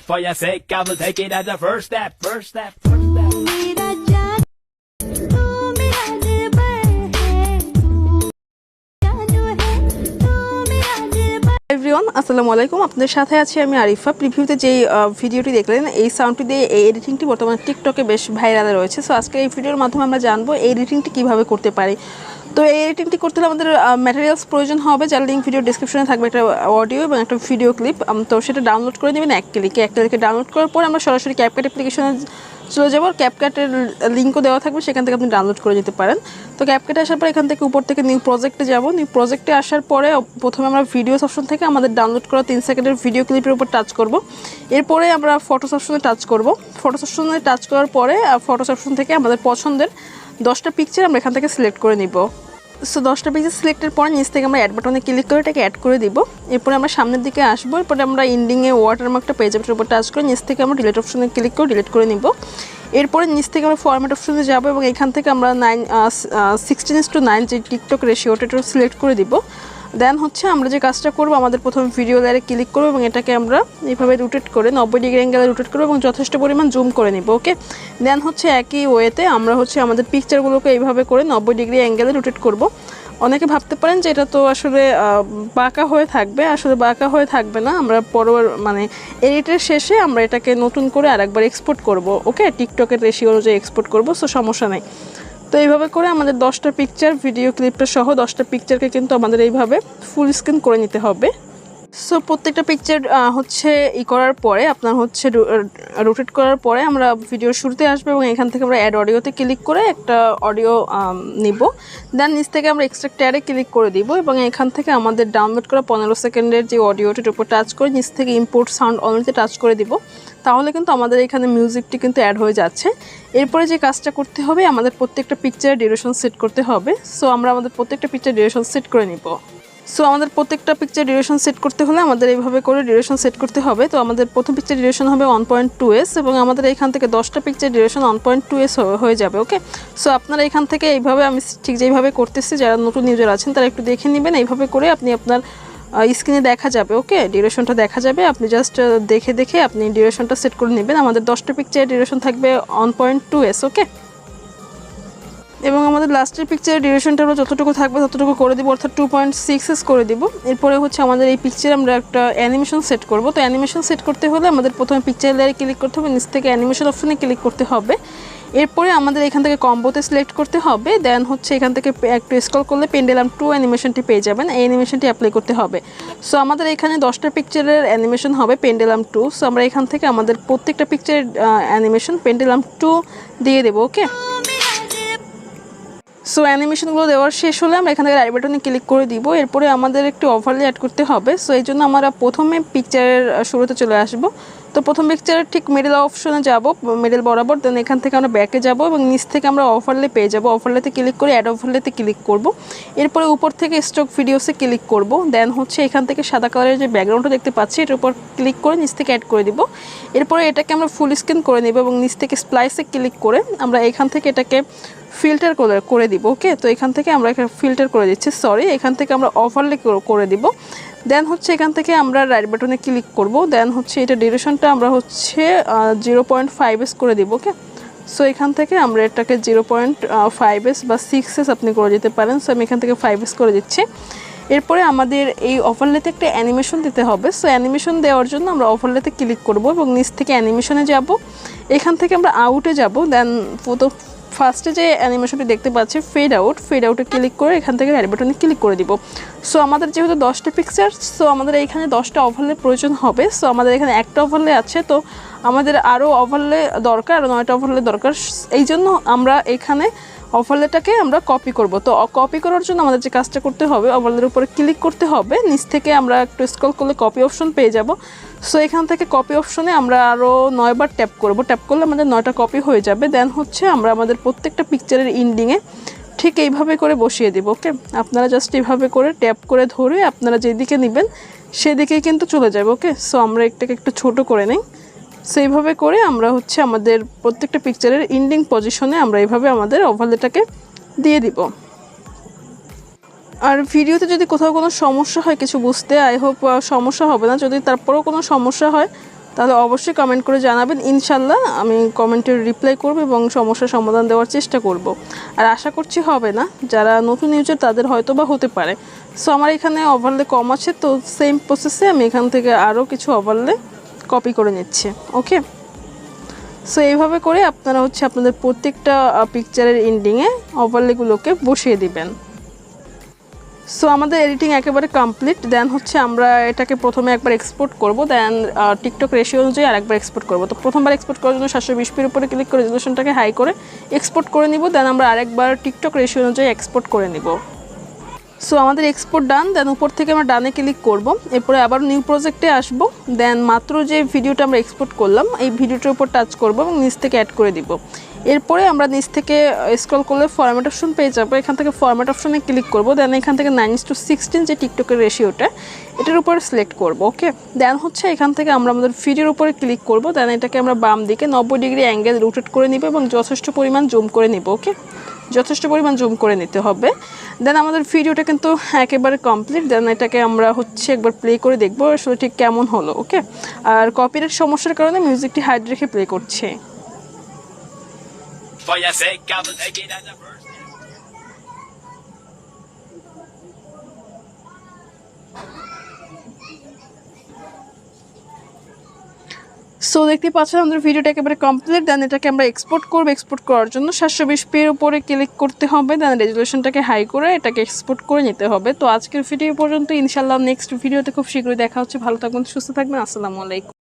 For your sake, I will take it as a first step, first step, first step. मेरा जानू तू मेरा दिलबर है तू जानू है तू मेरा दिलबर। এভরিওয়ান আসসালামু আলাইকুম, আপনাদের সাথে আছি আমি আরিফা। প্রিভিউতে যেই ভিডিওটি দেখলেন এই সাউন্ডটি দিয়ে এই এডিটিংটি বর্তমানে টিকটকে বেশ ভাইরালে রয়েছে। সো আজকে এই ভিডিওর মাধ্যমে আমরা জানবো এই এডিটিংটি কীভাবে করতে পারি। তো এই এডিটিংটি করতে হলে আমাদের ম্যাটেরিয়ালস প্রয়োজন হবে, যার লিঙ্ক ভিডিও ডিসক্রিপশনে থাকবে, একটা অডিও এবং একটা ভিডিও ক্লিপ। তো সেটা ডাউনলোড করে নেবেন এক ক্লিকে ডাউনলোড করার পর আমরা সরাসরি ক্যাপকাট অ্যাপ্লিকেশনে চলে যাবো। ক্যাপকাটের লিঙ্কও দেওয়া থাকবে, সেখান থেকে আপনি ডাউনলোড করে নিতে পারেন। তো ক্যাপকাটে আসার পর এখান থেকে উপর থেকে নিউ প্রজেক্টে যাব। নিউ প্রজেক্টে আসার পরে প্রথমে আমরা ভিডিওস অপশন থেকে আমাদের ডাউনলোড করা 3 সেকেন্ডের ভিডিও ক্লিপের উপর টাচ করব। এরপরে আমরা ফটোস অপশনে টাচ করব। ফটোস অপশনে টাচ করার পরে ফটোস অপশন থেকে আমাদের পছন্দের 10টা পিকচার আমরা এখান থেকে সিলেক্ট করে নিব। সো 10টা পিকচার সিলেক্টের পর নিচ থেকে আমরা অ্যাড বাটনে ক্লিক করে এটাকে অ্যাড করে দিব। এরপরে আমরা সামনের দিকে আসবো। এরপরে আমরা ইন্ডিংয়ে ওয়াটারমার্কটা পেয়ে যাবো, উপর টাচ করে নিচ থেকে আমরা ডিলিট অপশনে ক্লিক করে ডিলিট করে নিব। এরপরে নিচ থেকে আমরা ফরম্যাট অপশনে যাব এবং এখান থেকে আমরা 16:9 যে টিকটক রেশিওটা এটা সিলেক্ট করে দিব। দেন হচ্ছে আমরা যে কাজটা করবো, আমাদের প্রথম ভিডিও লেয়ারে ক্লিক করবো এবং এটাকে আমরা এইভাবে রোটেট করে 90 ডিগ্রি অ্যাঙ্গেলে রোটেট করবো এবং যথেষ্ট পরিমাণ জুম করে নিব। ওকে, দেন হচ্ছে একই ওয়েতে আমরা হচ্ছে আমাদের পিকচারগুলোকে এইভাবে করে 90 ডিগ্রি অ্যাঙ্গেলে রোটেট করব। অনেকে ভাবতে পারেন যে এটা তো আসলে বাঁকা হয়ে থাকবে, আসলে বাঁকা হয়ে থাকবে না। আমরা এডিটের শেষে আমরা এটাকে নতুন করে আরেকবার এক্সপোর্ট করব। ওকে, টিকটকের রেশিও অনুযায়ী এক্সপোর্ট করব, সো সমস্যা নেই। তো এইভাবে করে আমাদের 10টা পিকচার ভিডিও ক্লিপটা সহ 10টা পিকচারকে কিন্তু আমাদের এইভাবে ফুল স্ক্রিন করে নিতে হবে। সো প্রত্যেকটা পিকচার হচ্ছে করার পরে আপনার হচ্ছে রোটেট করার পরে আমরা ভিডিওর শুরুতে আসবো এবং এখান থেকে আমরা অ্যাড অডিওতে ক্লিক করে একটা অডিও নিব। দেন নিচ থেকে আমরা এক্সট্রাক্ট অ্যাডে ক্লিক করে দিব এবং এখান থেকে আমাদের ডাউনলোড করা 15 সেকেন্ডের যে অডিওটির উপর টাচ করে নিচ থেকে ইম্পোর্ট সাউন্ড অনলিতে টাচ করে দিব। তাহলে কিন্তু আমাদের এখানে মিউজিকটি কিন্তু অ্যাড হয়ে যাচ্ছে। এরপরে যে কাজটা করতে হবে, আমাদের প্রত্যেকটা পিকচারের ডিউরেশন সেট করতে হবে। সো আমরা আমাদের প্রত্যেকটা পিকচার ডিউরেশন সেট করে নিব। সো আমাদের প্রত্যেকটা পিকচার ডিউরেশন সেট করতে হলে আমাদের এইভাবে করে ডিউরেশন সেট করতে হবে। তো আমাদের প্রথম পিকচার ডিউরেশন হবে 1.2s এবং আমাদের এখান থেকে 10টা পিকচার ডিউরেশন 1.2s হয়ে যাবে। ওকে, সো আপনারা এখান থেকে এইভাবে আমি ঠিক যেইভাবে করতেছি, যারা নতুন ইউজার আছেন তারা একটু দেখে নেবেন। এইভাবে করে আপনি আপনার স্ক্রিনে দেখা যাবে, ওকে, ডিউরেশনটা দেখা যাবে। আপনি জাস্ট দেখে আপনি ডিউরেশনটা সেট করে নেবেন। আমাদের 10টা পিকচার ডিউরেশন থাকবে 1.2s। ওকে, এবং আমাদের লাস্টের পিকচারের ডিউরেশনটা আমরা যতটুকু থাকবে ততটুকু করে দিব, অর্থাৎ 2.6s করে দিব। এরপরে হচ্ছে আমাদের এই পিকচারে আমরা একটা অ্যানিমেশন সেট করব। তো অ্যানিমেশন সেট করতে হলে আমাদের প্রথমে পিকচার লেয়ারে ক্লিক করতে হবে, নিচ থেকে অ্যানিমেশন অপশনে ক্লিক করতে হবে। এরপরে আমাদের এখান থেকে কম্বোতে সিলেক্ট করতে হবে। দেন হচ্ছে এখান থেকে একটু স্ক্রল করলে পেন্ডেলাম 2 অ্যানিমেশনটি পেয়ে যাবেন। এই অ্যানিমেশনটি অ্যাপ্লাই করতে হবে। সো আমাদের এখানে 10টা পিকচারের অ্যানিমেশন হবে পেন্ডেলাম 2। সো আমরা এখান থেকে আমাদের প্রত্যেকটা পিকচারের অ্যানিমেশন পেন্ডেলাম 2 দিয়ে দেবো। ওকে, সো অ্যানিমেশনগুলো দেওয়ার শেষ হলে আমরা এখান থেকে রাইট বাটনে ক্লিক করে দিব। এরপরে আমাদের একটি ওভারলে অ্যাড করতে হবে। সো এই জন্য আমরা প্রথমে পিকচারের শুরুতে চলে আসব। তো প্রথম পিকচারের ঠিক মিডল অপশনে যাব, মিডল বরাবর। দেন এখান থেকে আমরা ব্যাকে যাব এবং নিচ থেকে আমরা ওভারলে পেয়ে যাব। ওভারলেতে ক্লিক করে অ্যাড ওভারলেতে ক্লিক করব। এরপরে উপর থেকে স্টক ভিডিওসে ক্লিক করব। দেন হচ্ছে এখান থেকে সাদা কালারের যে ব্যাকগ্রাউন্ডটা দেখতে পাচ্ছি এটার উপর ক্লিক করে নিচ থেকে অ্যাড করে দিব। এরপরে এটাকে আমরা ফুল স্ক্রিন করে নেব এবং নিচ থেকে স্প্লাইসে ক্লিক করে আমরা এখান থেকে এটাকে ফিল্টার করে দিব। ওকে, তো এখান থেকে আমরা ফিল্টার করে দিচ্ছি, এখান থেকে আমরা ওভারলে করে দিব। দেন হচ্ছে এখান থেকে আমরা রাইট বাটনে ক্লিক করব। দেন হচ্ছে এটা ডিউরেশনটা আমরা হচ্ছে 0.5s করে দিব। ওকে, সো এখান থেকে আমরা এটাকে 0.5s বা 6s আপনি করে দিতে পারেন। সো আমি এখান থেকে 5s করে দিচ্ছি। এরপরে আমাদের এই ওভারলেতে একটা অ্যানিমেশন দিতে হবে। সো অ্যানিমেশন দেওয়ার জন্য আমরা ওভারলেতে ক্লিক করব এবং নিচ থেকে অ্যানিমেশনে যাব। এখান থেকে আমরা আউটে যাব। দেন ফার্স্টে যে অ্যানিমেশনটি দেখতে পাচ্ছি ফেড আউটে ক্লিক করে এখান থেকে রাইট বাটনে ক্লিক করে দিব। সো আমাদের যেহেতু 10টা পিকচার, সো আমাদের এইখানে 10টা ওভারলে প্রয়োজন হবে। সো আমাদের এখানে একটা ওভারলে আছে, তো আমাদের আরও ওভারলে দরকার, আরও 9টা ওভারলে দরকার। এই জন্য আমরা এখানে ওভারলেটাকে আমরা কপি করব। তো কপি করার জন্য আমাদের যে কাজটা করতে হবে, ওভারলের উপরে ক্লিক করতে হবে। নিচ থেকে আমরা একটু স্ক্রল করলে কপি অপশন পেয়ে যাব। সো এখান থেকে কপি অপশনে আমরা আরও 9 বার ট্যাপ করব। ট্যাপ করলে আমাদের 9টা কপি হয়ে যাবে। দেন হচ্ছে আমরা আমাদের প্রত্যেকটা পিকচারের ইন্ডিংয়ে ঠিক এইভাবে করে বসিয়ে দেব। ওকে, আপনারা জাস্ট এইভাবে করে ট্যাপ করে ধরে আপনারা যেদিকে নেবেন সেদিকেই কিন্তু চলে যাবে। ওকে, সো আমরা এটাকে একটু ছোট করে নিই। সেইভাবে করে আমরা হচ্ছে আমাদের প্রত্যেকটা পিকচারের ইন্ডিং পজিশনে আমরা এইভাবে আমাদের ওভারলেটাকে দিয়ে দিব। আর ভিডিওতে যদি কোথাও কোনো সমস্যা হয় কিছু বুঝতে, আই হোপ সমস্যা হবে না। যদি তারপরেও কোনো সমস্যা হয় তাহলে অবশ্যই কমেন্ট করে জানাবেন, ইনশাল্লাহ আমি কমেন্টের রিপ্লাই করব এবং সমস্যার সমাধান দেওয়ার চেষ্টা করব। আর আশা করছি হবে না, যারা নতুন ইউজার তাদের হয়তো বা হতে পারে। সো আমার এখানে ওভারলে কম আছে, তো সেম প্রসেসে আমি এখান থেকে আরও কিছু ওভারলে কপি করে নিচ্ছি। ওকে, সো এইভাবে করে আপনারা হচ্ছে আপনাদের প্রত্যেকটা পিকচারের এন্ডিংয়ে ওভারলেগুলোকে বসিয়ে দিবেন। সো আমাদের এডিটিং একেবারে কমপ্লিট। দেন হচ্ছে আমরা এটাকে প্রথমে একবার এক্সপোর্ট করব, দেন টিকটক রেশিও অনুযায়ী আরেকবার এক্সপোর্ট করব। তো প্রথমবার এক্সপোর্ট করার জন্য 720p উপরে ক্লিক করে রেজোলিউশনটাকে হাই করে এক্সপোর্ট করে নিব। দেন আমরা আরেকবার টিকটক রেশিও অনুযায়ী এক্সপোর্ট করে নিব। সো আমাদের এক্সপোর্ট ডান। দেন উপর থেকে আমরা ডানে ক্লিক করব, এরপরে আবার নিউ প্রজেক্টে আসব। দেন মাত্র যে ভিডিওটা আমরা এক্সপোর্ট করলাম এই ভিডিওটার উপর টাচ করব এবং নিচ থেকে অ্যাড করে দিব। এরপরে আমরা নিচ থেকে স্ক্রল করলে ফরম্যাট অপশন পেয়ে যাবো, এখান থেকে ফরম্যাট অপশনে ক্লিক করব। দেন এখান থেকে 9:16 যে টিকটকের রেশিওটা এটার উপরে সিলেক্ট করব। ওকে, দেন হচ্ছে এখান থেকে আমরা আমাদের ভিডিওর উপরে ক্লিক করব। দেন এটাকে আমরা বাম দিকে 90 ডিগ্রি অ্যাঙ্গেল রোটেট করে নিব এবং যথেষ্ট পরিমাণ জুম করে নিব। ওকে, যথেষ্ট পরিমাণ জুম করে নিতে হবে। দেন আমাদের ভিডিওটা কিন্তু একেবারে কমপ্লিট। দেন এটাকে আমরা হচ্ছে একবার প্লে করে দেখব আসলে ঠিক কেমন হলো। ওকে, আর কপিরাইট সমস্যার কারণে মিউজিকটি হাইড রেখে প্লে করছে। For your sake, I will take it as a first. So দেখতে পাচ্ছেন আমাদের ভিডিওটা একেবারে কমপ্লিট। দেন এটাকে আমরা এক্সপোর্ট করব। এক্সপোর্ট করার জন্য 720p এর উপরে ক্লিক করতে হবে। দেন রেজোলিউশনটাকে হাই করে এটাকে এক্সপোর্ট করে নিতে হবে। তো আজকের ভিডিও পর্যন্ত, ইনশাল্লাহ নেক্সট ভিডিওতে খুব শীঘ্রই দেখা হচ্ছে। ভালো থাকবেন, সুস্থ থাকবেন, আসসালামু আলাইকুম।